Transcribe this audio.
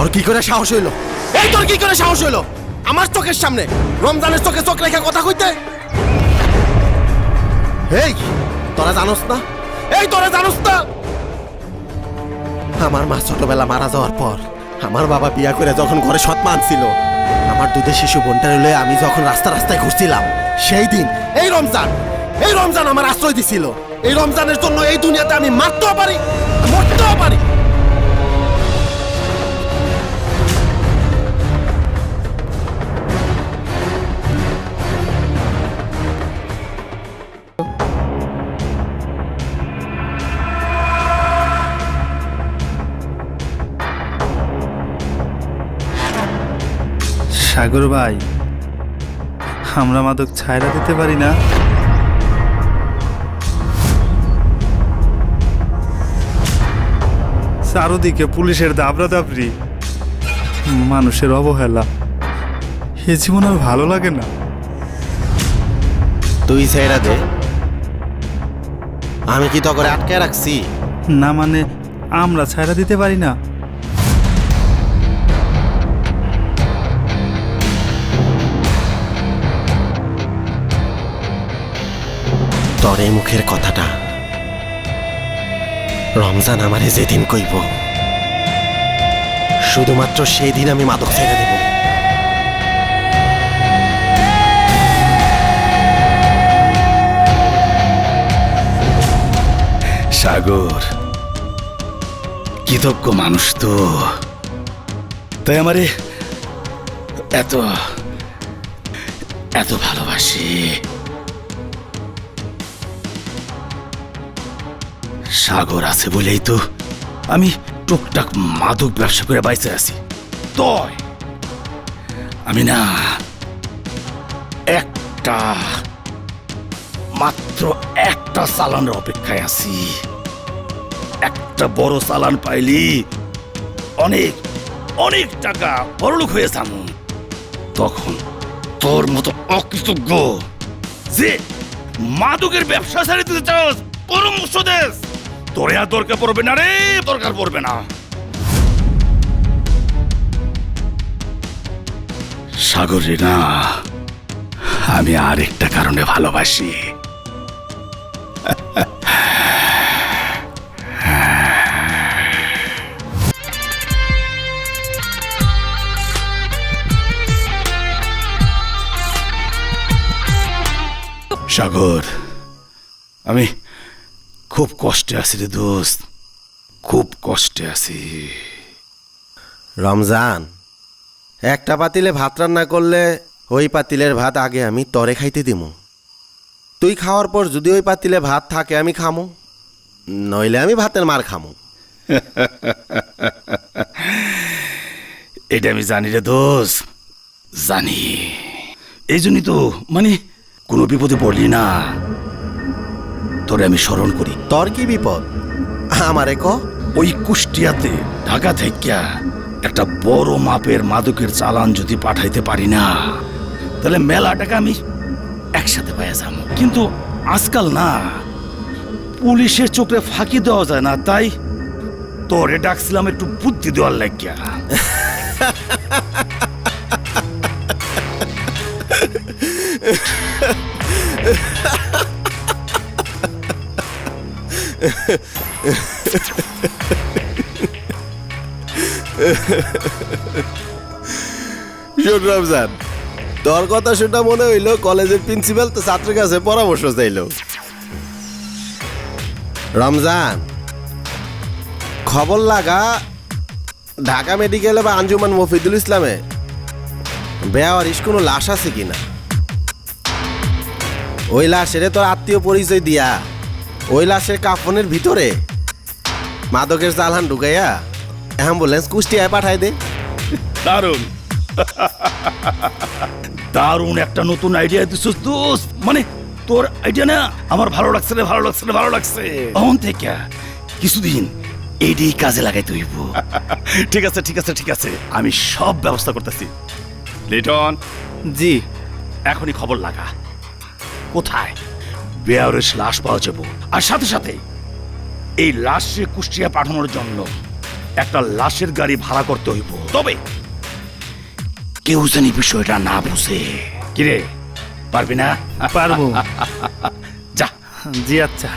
তোর কি করে সাহস হইল? এই তোর কি করে সাহস হইল আমার চোখের সামনে রমজানের চোখে চোখ রেখে কথা কইতে? এই তোরা জানোস না, এই তোরা জানোস না, আমার মা ছোটবেলা মারা যাওয়ার পর আমার বাবা বিয়া করে যখন ঘরে সৎমা আনছিল, আমার দুধের শিশু বোনটারে লয়ে আমি যখন রাস্তায় ঘুরছিলাম, সেই দিন এই রমজান আমার আশ্রয় দিছিল। এই রমজানের জন্য এই দুনিয়াতে আমি মারতেও পারি, মরতেও পারি। সাগর ভাই, আমরা মাদক ছাইরা দিতে পারি না? চারদিকে পুলিশের দাবরাদাবরি, মানুষের অবহেলা, এ জীবন আর ভালো লাগে না। তুই ছেড়া দে, আমি কি তো করে আটকে রাখছি? না মানে আমরা ছাইরা দিতে পারি না? তোর এই মুখের কথাটা রমজান আমারে যেদিন কইব, শুধুমাত্র সেই দিন আমি মাদক ছেড়ে দেব। সাগর কৃতজ্ঞ মানুষ তো, তাই আমারে এত এত ভালোবাসি। সাগর আছে বলেই তো আমি টুকটাক মাদক ব্যবসা করে বাইচে আছি। তয় আমি না মাত্র একটা চালানের অপেক্ষায় আছি। একটা বড় চালান পাইলি অনেক অনেক টাকা বড়লোক হয়ে যাম। তখন তোর মতো অকৃতজ্ঞ যে মাদকের ব্যবসা ছেড়ে দিতে চাস, পরামর্শ দেস, তোর আর দরকার পড়বে না রে, দরকার পড়বে না। সাগরে না আমি আরেকটা কারণে ভালোবাসি। সাগর, আমি খুব কষ্টে আছি রে দোস্ত, খুব কষ্টে আছি। রমজান, একটা পাতিলে ভাত রান্না করলে ওই পাতিলের ভাত আগে আমি তরে খাইতে দিমু। তুই খাওয়ার পর যদি ওই পাতিলে ভাত থাকে আমি খামু, নইলে আমি ভাতের মার খামু। এটা আমি জানি রে দোস্ত, জানি। এই জন্যই তো মানে কোনো বিপদে পড়লি না তোরে আমি স্মরণ করি। তোর কি বিপদ আমারে ক? ওই কুষ্টিয়াতে ঢাকা থেকে একটা বড় মাপের মাদকের চালান যদি পাঠাইতে পারি না, তাহলে মেলা টাকা আমি একসাথে পাইয়া যাবো। কিন্তু আজকাল না পুলিশের চোখে ফাঁকি দেওয়া যায় না, তাই তোরে ডাকছিলাম একটু বুদ্ধি দেওয়ার লাগিয়া। শোন রমজান, তোর কথা শুনে মনে হইল কলেজের প্রিন্সিপাল তো ছাত্রের কাছে পরামর্শ চাইল। রমজান, খবর লাগা ঢাকা মেডিকেলে বা আঞ্জুমান মফিদুল ইসলামে বেয়ারিশ কোনো লাশ আছে কিনা। ওই লাশের তোর আত্মীয় পরিচয় দিয়া ওই লাশের কাফনের ভিতরে মাদকের চালান ঢুকাইয়া অ্যাম্বুলেন্স কুষ্টিয়ায় পাঠাই দে। দারুণ দারুণ একটা নতুন আইডিয়া দিছিস দোস্ত। মানে তোর আইডিয়া না আমার ভালো লাগছে রে, ভালো লাগছে রে, ভালো লাগছে। অন থেকে কিছুদিন এইটি কাজে লাগাইতে হইব। ঠিক আছে ঠিক আছে ঠিক আছে, আমি সব ব্যবস্থা করতেছি। লিটন, জি। এখনই খবর লাগা কোথায় বেয়ারের লাশ পাওয়া যাবো, আর সাথে সাথে এই লাশে কুষ্টিয়া পাঠানোর জন্য একটা লাশের গাড়ি ভাড়া করতে হইব, তবে কেউ জানি বিষয়টা না বুঝে। কিরে, পারবি না? পারবো। যা। জি আচ্ছা।